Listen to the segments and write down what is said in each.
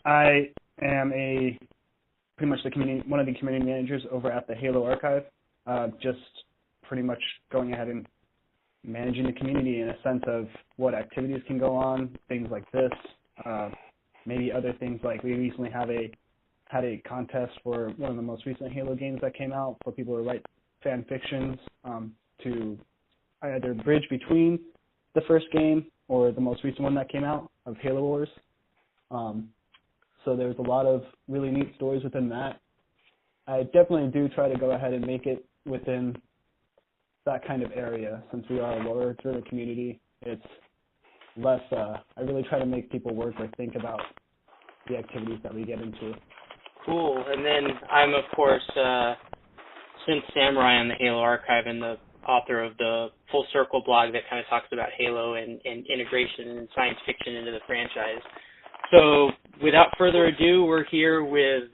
I am pretty much one of the community managers over at the Halo Archive, just pretty much going ahead and managing the community in a sense of what activities can go on, things like this, maybe other things like we recently had a contest for one of the most recent Halo games that came out for people to write fan fictions to either bridge between the first game or the most recent one that came out of Halo Wars. So there's a lot of really neat stories within that. I definitely do try to go ahead and make it within that kind of area. Since we are a lower-driven community, it's less, I really try to make people work or think about the activities that we get into. Cool. And then I'm, of course, Synth Samurai on the Halo Archive and the author of the Full Circle blog that kind of talks about Halo and integration and science fiction into the franchise. So without further ado, we're here with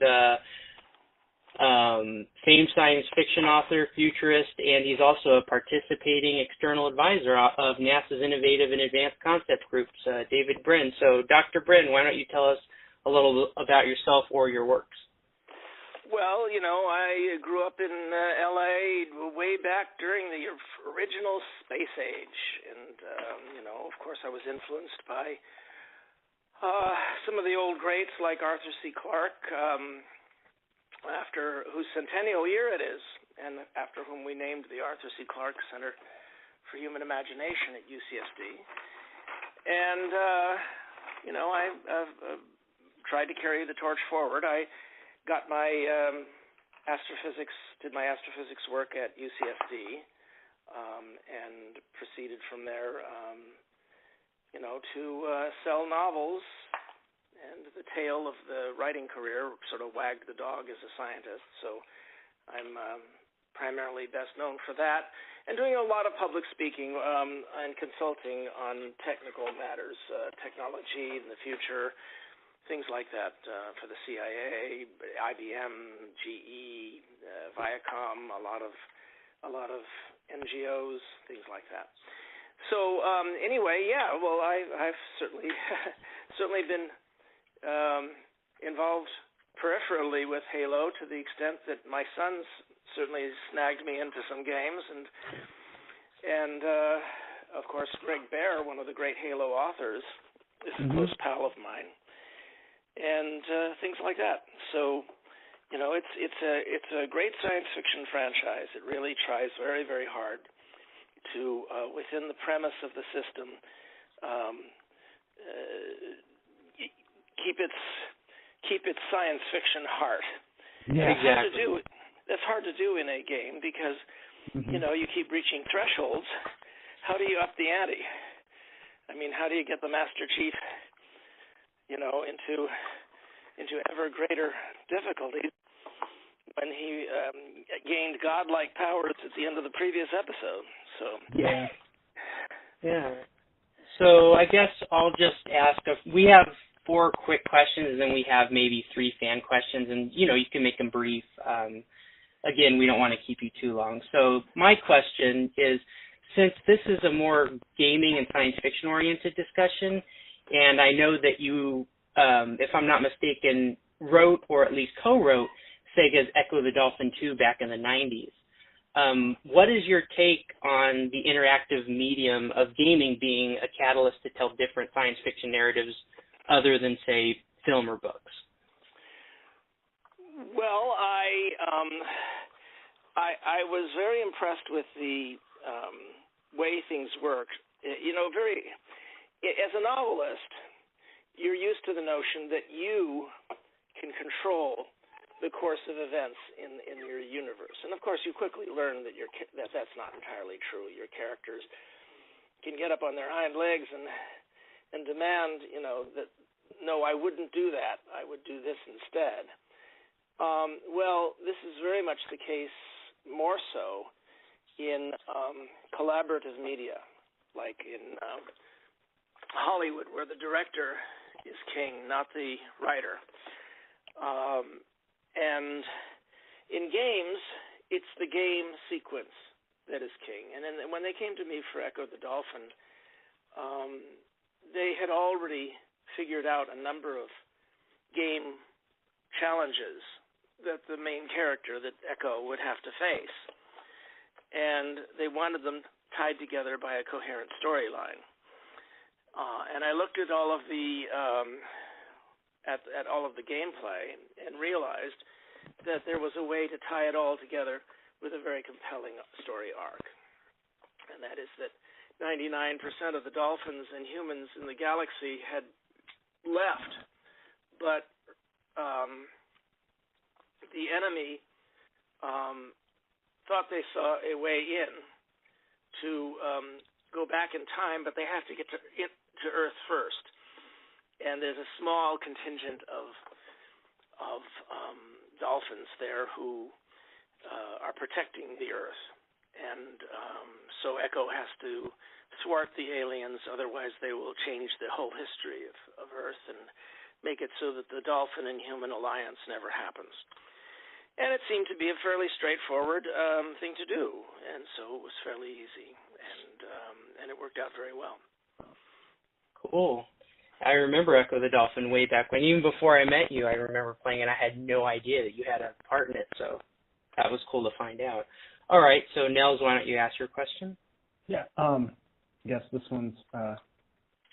famed science fiction author, futurist, and he's also a participating external advisor of NASA's Innovative and Advanced Concept Groups, David Brin. So Dr. Brin, why don't you tell us a little about yourself or your works? Well, I grew up in L.A. way back during the original space age. And, of course, I was influenced by some of the old greats like Arthur C. Clarke, after whose centennial year it is, and after whom we named the Arthur C. Clarke Center for Human Imagination at UCSD. And, I've tried to carry the torch forward. I got my did my astrophysics work at UCSD, and proceeded from there, to sell novels, and the tail of the writing career sort of wagged the dog as a scientist. So I'm primarily best known for that, and doing a lot of public speaking and consulting on technical matters, technology in the future, things like that, for the CIA, IBM, GE, Viacom, a lot of NGOs, things like that. So anyway, yeah. Well, I've certainly been involved peripherally with Halo to the extent that my sons certainly snagged me into some games, and of course Greg Bear, one of the great Halo authors, is a close pal of mine, and things like that. So it's a great science fiction franchise. It really tries very, very hard to, within the premise of the system, keep its science fiction heart. Yeah, exactly. That's hard to do in a game because you keep reaching thresholds. How do you up the ante? I mean, how do you get the Master Chief, into ever greater difficulties when he gained godlike powers at the end of the previous episode? So yeah. So I guess I'll just ask. We have 4 quick questions, and then we have maybe 3 fan questions, and you can make them brief. Again, we don't want to keep you too long. So my question is, since this is a more gaming and science fiction oriented discussion, and I know that you, if I'm not mistaken, wrote or at least co-wrote Sega's Echo the Dolphin 2 back in the 90s. What is your take on the interactive medium of gaming being a catalyst to tell different science fiction narratives other than, say, film or books? Well, I was very impressed with the way things worked. As a novelist, you're used to the notion that you can control the course of events in your the universe. And of course, you quickly learn that that's not entirely true. Your characters can get up on their hind legs and demand, that no, I wouldn't do that. I would do this instead. Well, this is very much the case, more so in collaborative media, like in Hollywood, where the director is king, not the writer. And in games, it's the game sequence that is king. And then when they came to me for Echo the Dolphin, they had already figured out a number of game challenges that the main character, that Echo, would have to face. And they wanted them tied together by a coherent storyline. And I looked at all of the at all of the gameplay and realized that there was a way to tie it all together with a very compelling story arc. And that is that 99% of the dolphins and humans in the galaxy had left, but the enemy thought they saw a way in to go back in time, but they have to get to Earth first. And there's a small contingent of dolphins there who are protecting the Earth. And so Echo has to thwart the aliens, otherwise they will change the whole history of Earth and make it so that the dolphin and human alliance never happens. And it seemed to be a fairly straightforward thing to do, and so it was fairly easy, and it worked out very well. Cool. I remember Echo the Dolphin way back when. Even before I met you, I remember playing, and I had no idea that you had a part in it, so that was cool to find out. All right, so Nels, why don't you ask your question? Yeah, yes, this one's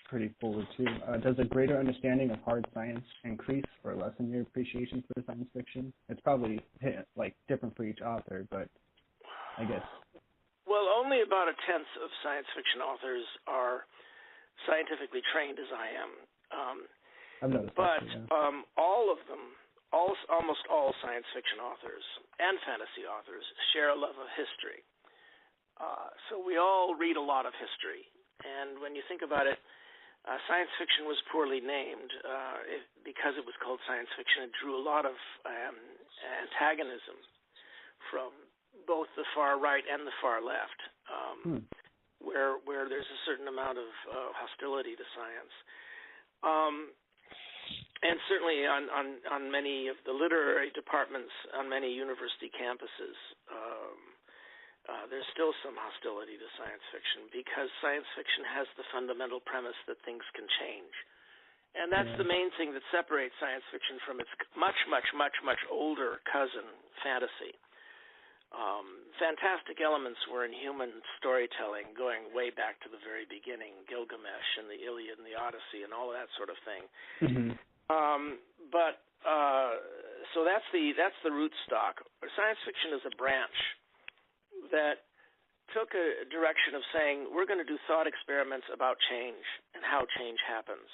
pretty forward too. Does a greater understanding of hard science increase or lessen your appreciation for science fiction? It's probably different for each author, but I guess. Well, only about a tenth of science fiction authors are scientifically trained as I am. I've noticed but that, yeah. all of them, almost all science fiction authors and fantasy authors share a love of history. So we all read a lot of history. And when you think about it, science fiction was poorly named because it was called science fiction. It drew a lot of antagonism from both the far right and the far left, where there's a certain amount of hostility to science. And certainly on many of the literary departments on many university campuses, there's still some hostility to science fiction because science fiction has the fundamental premise that things can change. And that's the main thing that separates science fiction from its much, much, much, much older cousin, fantasy. Fantastic elements were in human storytelling going way back to the very beginning, Gilgamesh and the Iliad and the Odyssey and all of that sort of thing. Mm-hmm. So that's the rootstock. Science fiction is a branch that took a direction of saying we're going to do thought experiments about change and how change happens,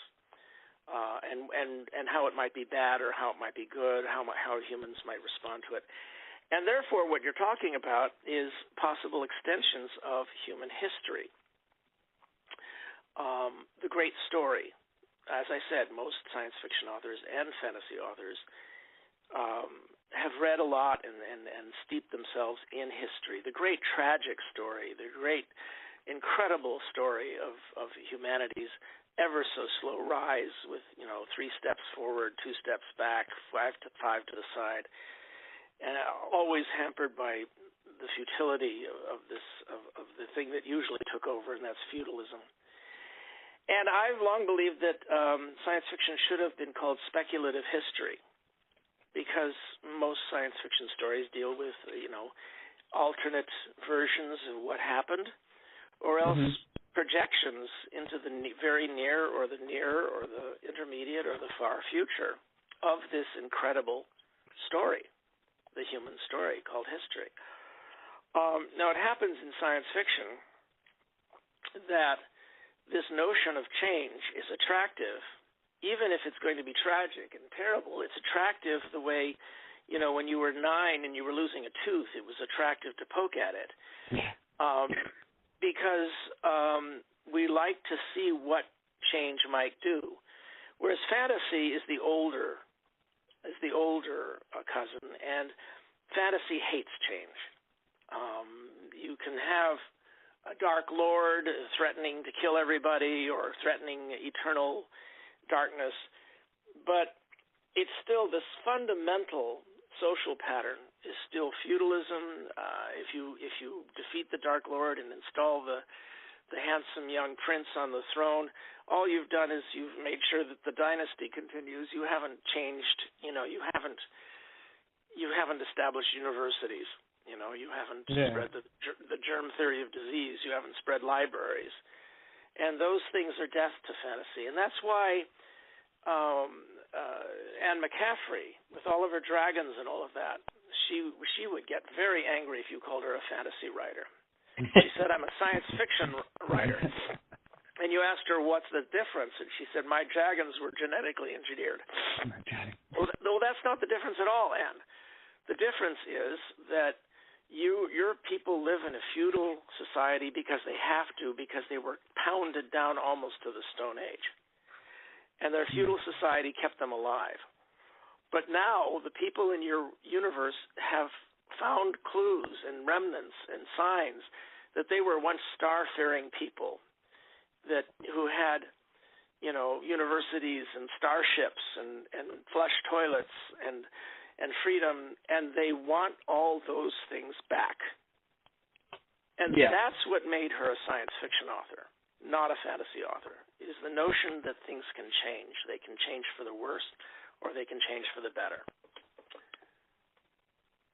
and how it might be bad or how it might be good, how humans might respond to it. And therefore, what you're talking about is possible extensions of human history. The great story. As I said, most science fiction authors and fantasy authors have read a lot and steeped themselves in history. The great tragic story, the great incredible story of humanity's ever so slow rise with 3 steps forward, 2 steps back, 5 to the side, and always hampered by the futility of the thing that usually took over, and that's feudalism. And I've long believed that science fiction should have been called speculative history, because most science fiction stories deal with, alternate versions of what happened, or else projections into the very near or the intermediate or the far future of this incredible story, the human story called history. Now, it happens in science fiction that this notion of change is attractive, even if it's going to be tragic and terrible. It's attractive the way when you were 9 and you were losing a tooth, it was attractive to poke at it. Because we like to see what change might do. Whereas fantasy is the older cousin, and fantasy hates change. You can have a dark lord threatening to kill everybody or threatening eternal darkness, but it's still this fundamental social pattern is still feudalism. If you defeat the Dark Lord and install the handsome young prince on the throne, all you've done is you've made sure that the dynasty continues. You haven't changed. You haven't established universities. You haven't spread the germ theory of disease. You haven't spread libraries, and those things are death to fantasy. And that's why Anne McCaffrey, with all of her dragons and all of that, she would get very angry if you called her a fantasy writer. She said, "I'm a science fiction writer." And you asked her, "What's the difference?" And she said, "My dragons were genetically engineered." Well, that's not the difference at all, Anne. The difference is that your people live in a feudal society because they have to, because they were pounded down almost to the Stone Age. And their feudal society kept them alive. But now the people in your universe have found clues and remnants and signs that they were once star-faring people who had, universities and starships and flush toilets and freedom, and they want all those things back. And that's what made her a science fiction author, not a fantasy author, is the notion that things can change. They can change for the worse, or they can change for the better.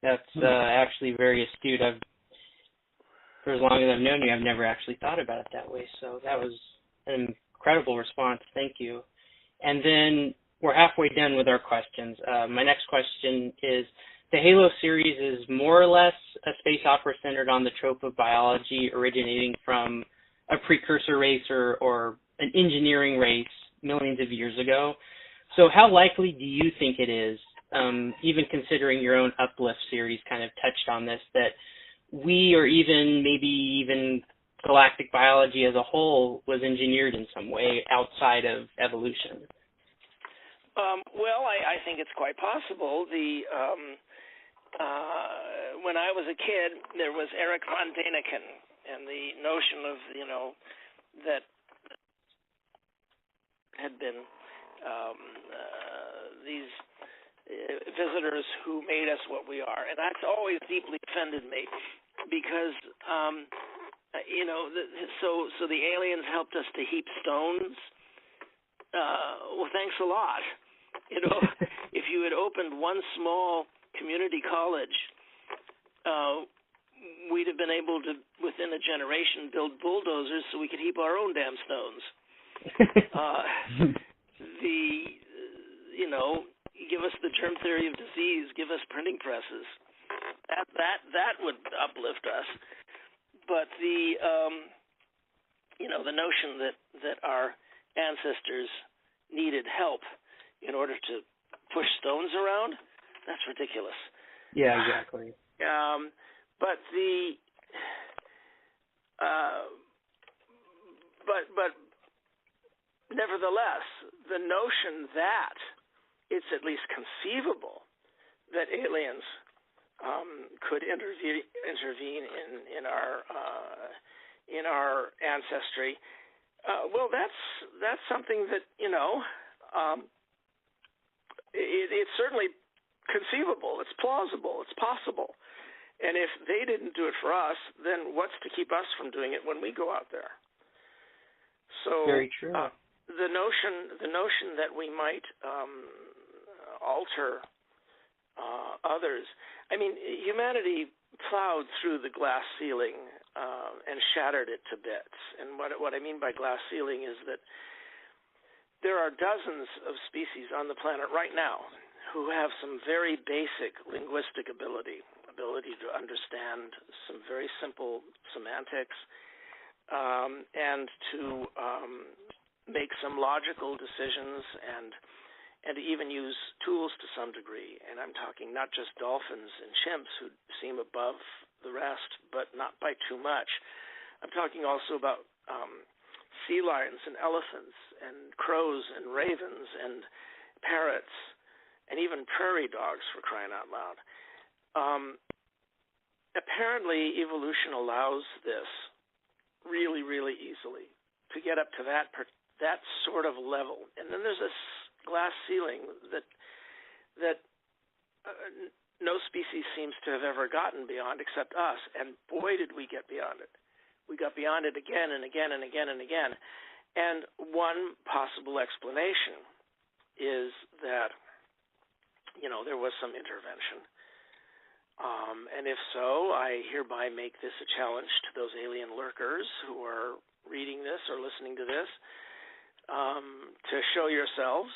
That's actually very astute. For as long as I've known you, I've never actually thought about it that way. So that was an incredible response. Thank you. And then we're halfway done with our questions. My next question is, the Halo series is more or less a space opera centered on the trope of biology originating from a precursor race or an engineering race millions of years ago. So how likely do you think it is, even considering your own Uplift series kind of touched on this, that we or maybe even galactic biology as a whole was engineered in some way outside of evolution? Well, I think it's quite possible. When I was a kid, there was Eric von Däniken, and the notion of, that had been these visitors who made us what we are. And that's always deeply offended me because, so the aliens helped us to heap stones. Well, thanks a lot. If you had opened one small community college, we'd have been able to, within a generation, build bulldozers so we could heap our own damn stones. Give us the germ theory of disease, give us printing presses. That would uplift us. But the notion that our ancestors needed help in order to push stones around, that's ridiculous. Yeah, exactly. But nevertheless, the notion that it's at least conceivable that aliens could intervene in our ancestry. Well, that's something that it's certainly conceivable. It's plausible. It's possible. And if they didn't do it for us, then what's to keep us from doing it when we go out there? So very true. The notion that we might alter others. I mean, humanity plowed through the glass ceiling and shattered it to bits. And what I mean by glass ceiling is that there are dozens of species on the planet right now who have some very basic linguistic ability to understand some very simple semantics and to make some logical decisions and to even use tools to some degree. And I'm talking not just dolphins and chimps who seem above the rest, but not by too much. I'm talking also about sea lions and elephants and crows and ravens and parrots and even prairie dogs, for crying out loud. Apparently, evolution allows this really, really easily to get up to that sort of level. And then there's a glass ceiling that no species seems to have ever gotten beyond except us, and boy, did we get beyond it. We got beyond it again and again and again and again. And one possible explanation is that, there was some intervention. And if so, I hereby make this a challenge to those alien lurkers who are reading this or listening to this, to show yourselves,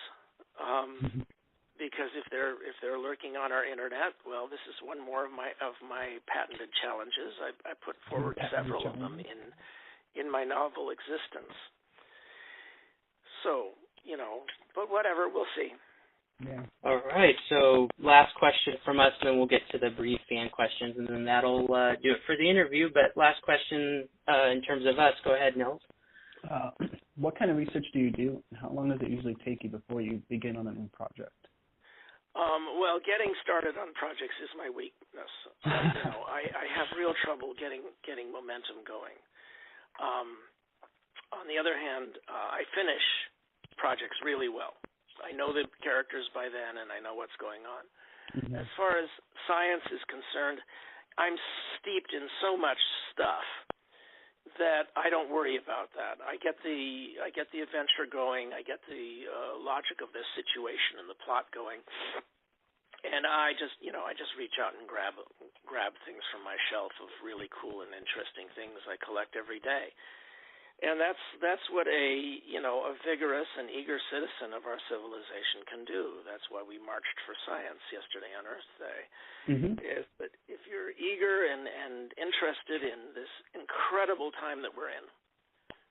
because if they're lurking on our internet, well, this is one more of my patented challenges. I put forward several of them in my novel Existence. So, but whatever, we'll see. Yeah. All right. So last question from us, and then we'll get to the brief fan questions, and then that'll do it for the interview. But last question in terms of us. Go ahead, Nels. What kind of research do you do, and how long does it usually take you before you begin on a new project? Well, getting started on projects is my weakness. I have real trouble getting momentum going. On the other hand, I finish projects really well. I know the characters by then, and I know what's going on. Mm-hmm. As far as science is concerned, I'm steeped in so much stuff that I don't worry about that. I get the adventure going. I get the logic of this situation and the plot going, and I just reach out and grab things from my shelf of really cool and interesting things I collect every day. And that's what a vigorous and eager citizen of our civilization can do. That's why we marched for science yesterday on Earth Day. Mm-hmm. Is that if you're eager and interested in this incredible time that we're in,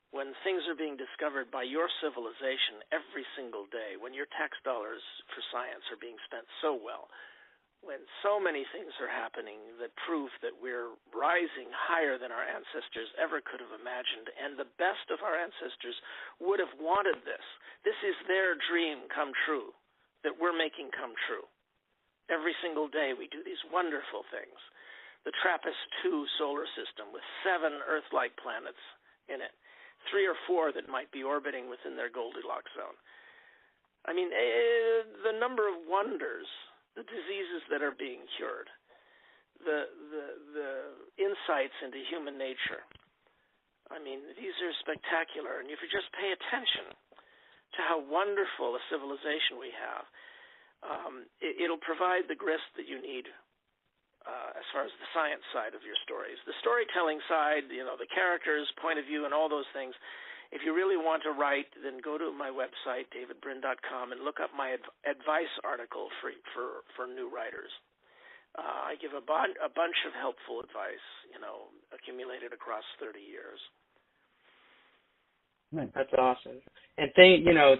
when things are being discovered by your civilization every single day, when your tax dollars for science are being spent so well, when so many things are happening that prove that we're rising higher than our ancestors ever could have imagined, and the best of our ancestors would have wanted this. This is their dream come true that we're making come true. Every single day we do these wonderful things. The TRAPPIST-2 solar system with 7 Earth-like planets in it, 3 or 4 that might be orbiting within their Goldilocks zone. I mean, the number of wonders, the diseases that are being cured, the insights into human nature. I mean, these are spectacular. And if you just pay attention to how wonderful a civilization we have, it'll provide the grist that you need as far as the science side of your stories. The storytelling side, the characters, point of view, and all those things. If you really want to write, then go to my website, davidbrin.com, and look up my advice article for new writers. I give a bunch of helpful advice, accumulated across 30 years. That's awesome. And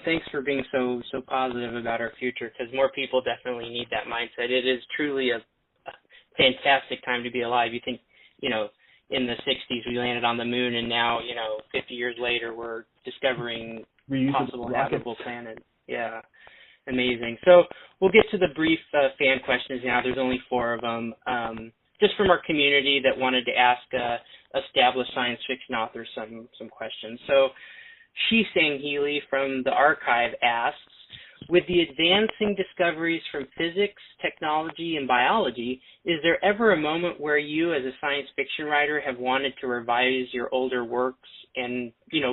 thanks for being so positive about our future, because more people definitely need that mindset. It is truly a fantastic time to be alive. You think, in the 60s, we landed on the moon, and now, 50 years later, we're discovering possible habitable planets. Yeah, amazing. So we'll get to the brief fan questions now. There's only 4 of them, just from our community that wanted to ask established science fiction authors some questions. So Shi-Sang Healy from the archive asks, with the advancing discoveries from physics, technology, and biology, is there ever a moment where you, as a science fiction writer, have wanted to revise your older works and,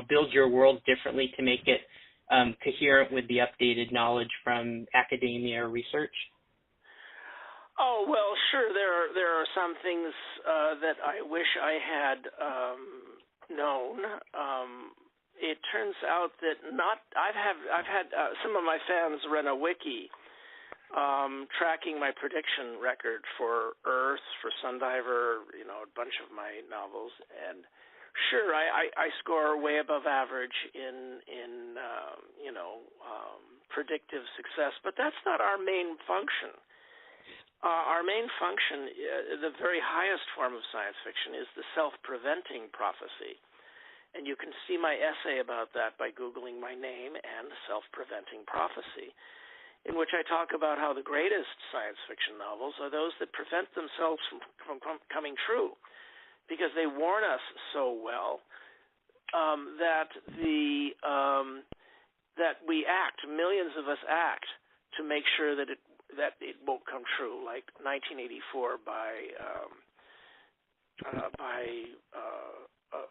build your world differently to make it coherent with the updated knowledge from academia or research? Oh, well, sure. There are some things that I wish I had known. It turns out that I've had some of my fans run a wiki tracking my prediction record for Earth, for Sundiver, a bunch of my novels, and Sure, I score way above average in predictive success, but that's not our main function. Our main function, the very highest form of science fiction, is the self-preventing prophecy. And you can see my essay about that by Googling my name and self-preventing prophecy, in which I talk about how the greatest science fiction novels are those that prevent themselves from coming true, because they warn us so well that we act, millions of us act, to make sure that it won't come true, like 1984 by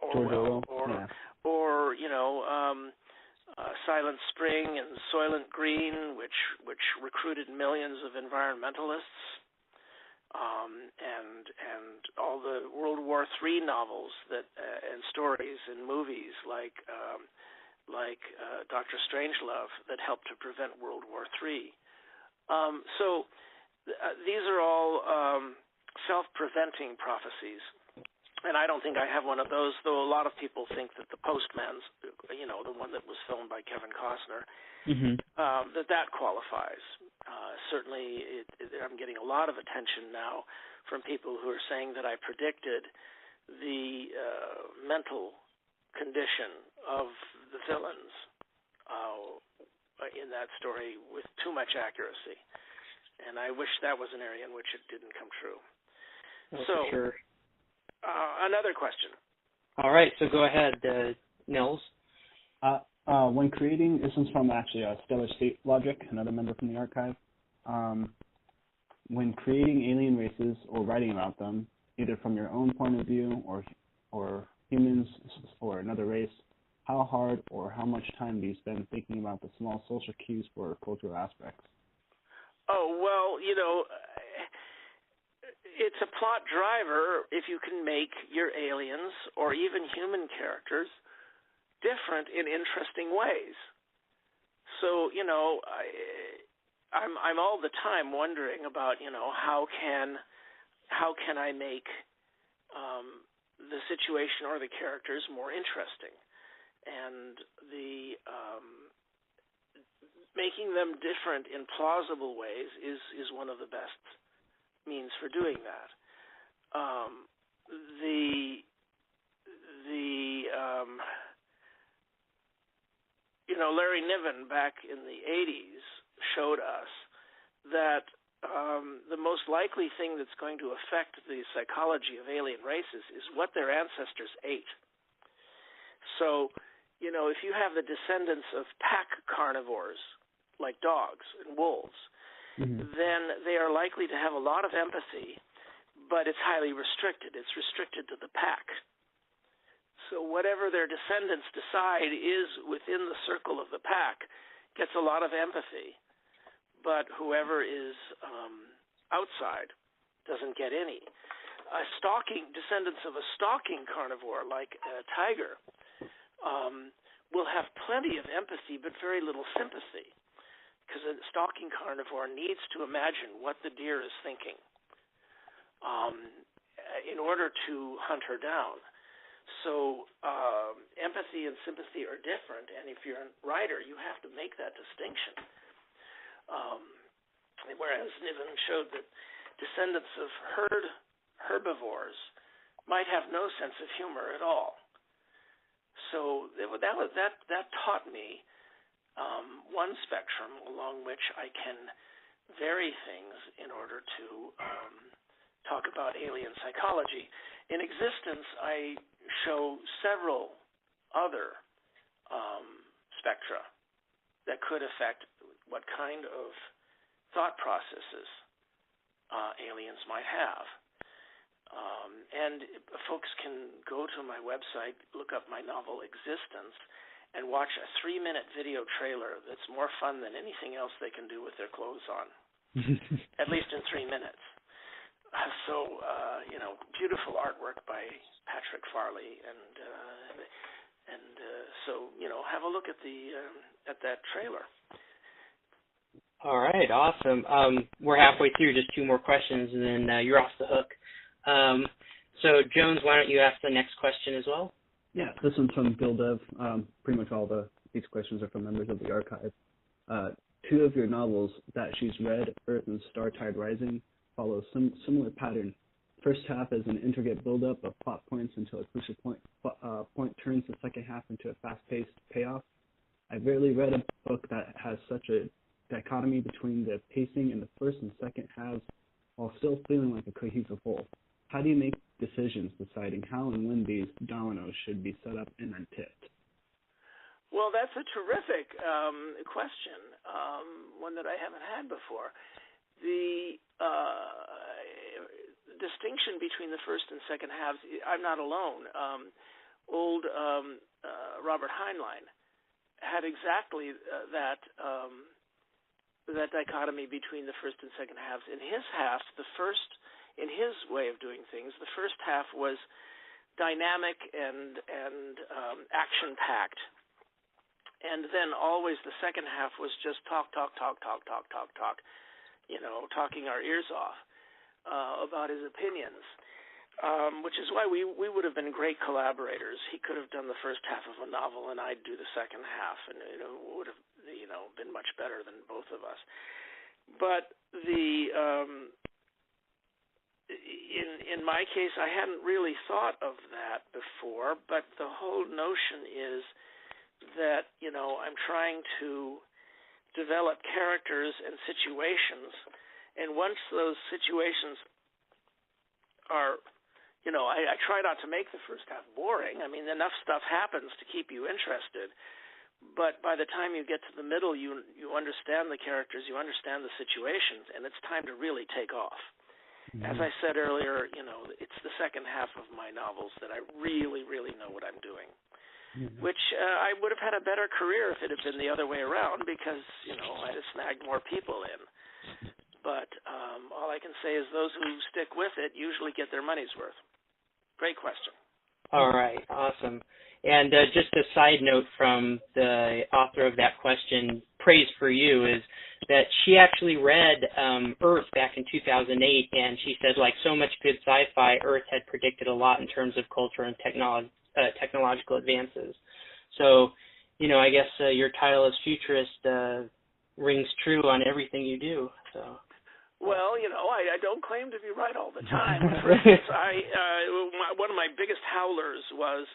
Orwell, or Silent Spring and Soylent Green, which recruited millions of environmentalists, and all the World War III novels and stories and movies like Dr. Strangelove that helped to prevent World War III. So these are all self-preventing prophecies. And I don't think I have one of those, though a lot of people think that the Postman's, the one that was filmed by Kevin Costner, that qualifies. Certainly, I'm getting a lot of attention now from people who are saying that I predicted the mental condition of the villains in that story with too much accuracy. And I wish that was an area in which it didn't come true. For sure. Another question. All right, so go ahead, Nels. When creating, this is from actually Stellar State Logic, another member from the archive. When creating alien races or writing about them, either from your own point of view or humans or another race, how hard or how much time do you spend thinking about the small social cues for cultural aspects? Oh, well, it's a plot driver if you can make your aliens or even human characters different in interesting ways. So, I'm all the time wondering about, how can I make the situation or the characters more interesting, and the making them different in plausible ways is one of the best means for doing that. Larry Niven back in the 80s showed us that the most likely thing that's going to affect the psychology of alien races is what their ancestors ate. So, if you have the descendants of pack carnivores like dogs and wolves, then they are likely to have a lot of empathy, but it's highly restricted. It's restricted to the pack. So whatever their descendants decide is within the circle of the pack gets a lot of empathy, but whoever is outside doesn't get any. Descendants of a stalking carnivore like a tiger will have plenty of empathy but very little sympathy, because a stalking carnivore needs to imagine what the deer is thinking in order to hunt her down. So empathy and sympathy are different, and if you're a writer, you have to make that distinction. Whereas Niven showed that descendants of herbivores might have no sense of humor at all. So that taught me one spectrum along which I can vary things in order to talk about alien psychology. In Existence, I show several other spectra that could affect what kind of thought processes aliens might have. And folks can go to my website, look up my novel Existence, and watch a 3-minute video trailer that's more fun than anything else they can do with their clothes on, at least in 3 minutes. So, beautiful artwork by Patrick Farley, and so have a look at that trailer. All right, awesome. We're halfway through, just 2 more questions, and then you're off the hook. So, Jones, why don't you ask the next question as well? Yeah, this one's from Bill Dev. Pretty much these questions are from members of the archive. Two of your novels, That She's Red, Earth, and Star-Tide Rising, follow similar pattern. First half is an intricate build-up of plot points until a crucial point turns the second half into a fast-paced payoff. I've rarely read a book that has such a dichotomy between the pacing in the first and second halves while still feeling like a cohesive whole. How do you make decisions deciding how and when these dominoes should be set up and then tipped? Well, that's a terrific question, one that I haven't had before. The distinction between the first and second halves, I'm not alone. Old Robert Heinlein had exactly that dichotomy between the first and second halves. In his half, in his way of doing things, the first half was dynamic and action-packed. And then always the second half was just talk, talking our ears off about his opinions, which is why we would have been great collaborators. He could have done the first half of a novel, and I'd do the second half, and it would have been much better than both of us. But in my case, I hadn't really thought of that before, but the whole notion is that, I'm trying to develop characters and situations, and once those situations are, I try not to make the first half boring. I mean, enough stuff happens to keep you interested, but by the time you get to the middle, you understand the characters, you understand the situations, and it's time to really take off. Mm-hmm. As I said earlier, it's the second half of my novels that I really, really know what I'm doing. Mm-hmm. Which I would have had a better career if it had been the other way around because, I'd have snagged more people in. But all I can say is those who stick with it usually get their money's worth. Great question. All right, awesome. And just a side note from the author of that question, praise for you, is that she actually read Earth back in 2008, and she said, like so much good sci-fi, Earth had predicted a lot in terms of culture and technological advances. So, I guess your title as futurist rings true on everything you do. So. Well, I don't claim to be right all the time. For instance, one of my biggest howlers was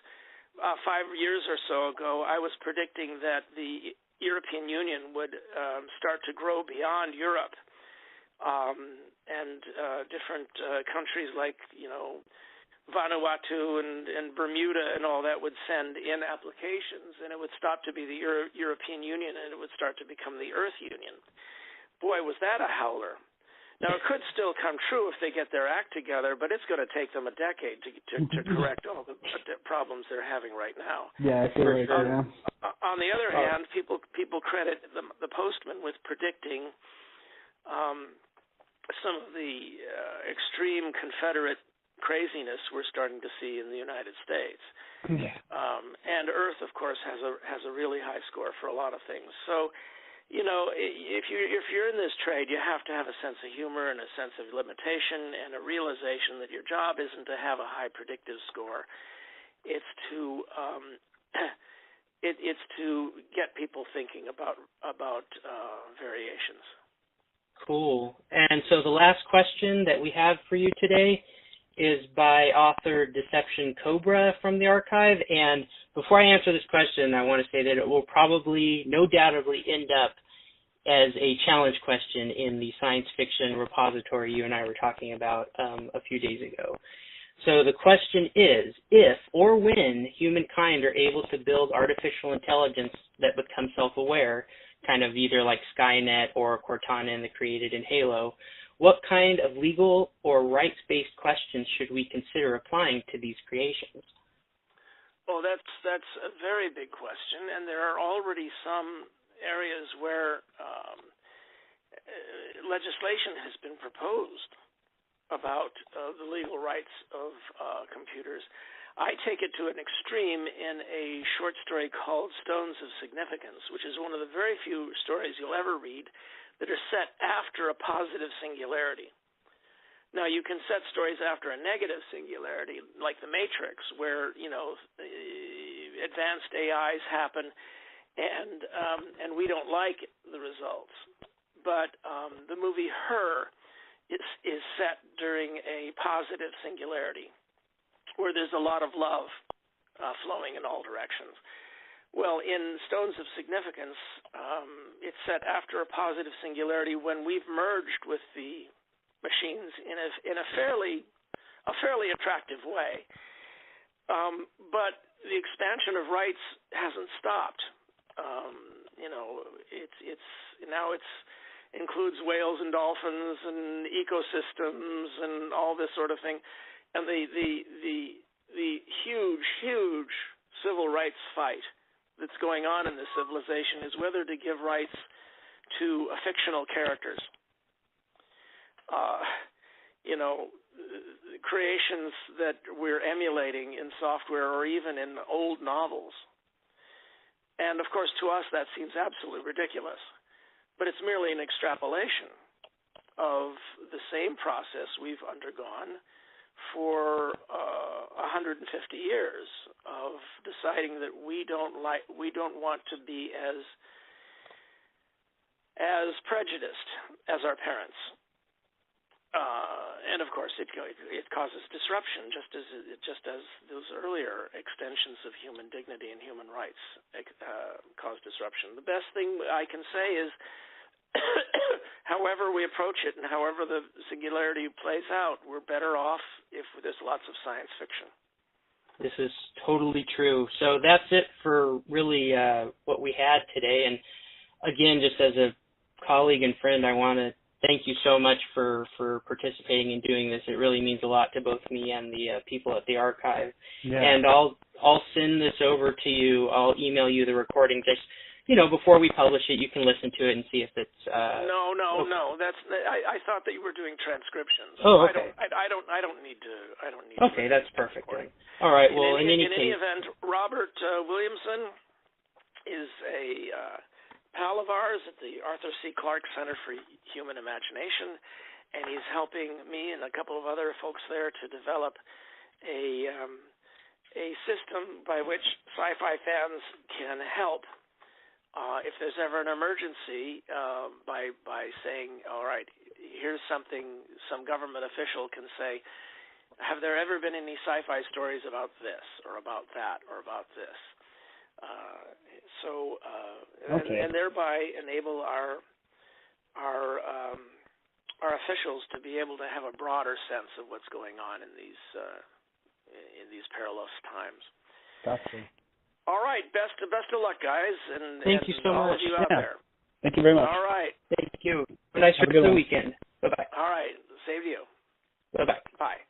5 years or so ago, I was predicting that the European Union would start to grow beyond Europe, and different countries like, Vanuatu and Bermuda and all that would send in applications, and it would stop to be the European Union, and it would start to become the Earth Union. Boy, was that a howler. Now, it could still come true if they get their act together, but it's going to take them a decade to correct all the problems they're having right now. Yeah, I feel like that. On the other hand, people credit the Postman with predicting some of the extreme Confederate craziness we're starting to see in the United States. Yeah. And Earth, of course, has a really high score for a lot of things. So, if you're in this trade, you have to have a sense of humor and a sense of limitation and a realization that your job isn't to have a high predictive score. It's to it's to get people thinking about variations. Cool. And so the last question that we have for you today is by author Deception Cobra from the archive. And before I answer this question, I want to say that it will probably, no doubtably, end up as a challenge question in the science fiction repository you and I were talking about a few days ago. So the question is, if or when humankind are able to build artificial intelligence that become self-aware, kind of either like Skynet or Cortana in the Created in Halo, what kind of legal or rights-based questions should we consider applying to these creations? Well, that's a very big question, and there are already some areas where legislation has been proposed about the legal rights of computers. I take it to an extreme in a short story called Stones of Significance, which is one of the very few stories you'll ever read that are set after a positive singularity. Now, you can set stories after a negative singularity, like The Matrix, where, advanced AIs happen, and we don't like the results. But the movie Her is set during a positive singularity, where there's a lot of love flowing in all directions. Well, in Stones of Significance, it's set after a positive singularity when we've merged with the machines in a fairly attractive way. But the expansion of rights hasn't stopped. It's includes whales and dolphins and ecosystems and all this sort of thing, and the huge civil rights fight that's going on in this civilization is whether to give rights to fictional characters. Creations that we're emulating in software or even in old novels. And, of course, to us that seems absolutely ridiculous. But it's merely an extrapolation of the same process we've undergone for 150 years of deciding that we don't want to be as prejudiced as our parents. And of course, it causes disruption, just as those earlier extensions of human dignity and human rights cause disruption. The best thing I can say is, however we approach it and however the singularity plays out, we're better off if there's lots of science fiction. This is totally true. So that's it for really what we had today. And again, just as a colleague and friend, I want to thank you so much for participating in doing this. It really means a lot to both me and the people at the archive. Yeah. And I'll send this over to you. I'll email you the recording. Just before we publish it, you can listen to it and see if it's. No. That's. I thought that you were doing transcriptions. Oh, okay. I don't need to. Okay, that's perfect. Then. All right. Well, in any event, Robert Williamson is a pal of ours at the Arthur C. Clarke Center for Human Imagination, and he's helping me and a couple of other folks there to develop a system by which sci-fi fans can help if there's ever an emergency by saying, all right, here's something some government official can say, have there ever been any sci-fi stories about this or about that or about this? And thereby enable our officials to be able to have a broader sense of what's going on in these perilous times. Gotcha. All right, best of luck, guys, and thank you so all much. of you out there. Thank you very much. All right. Thank you. Have a nice rest of the weekend. Bye-bye. All right. Save you. Bye-bye. Bye.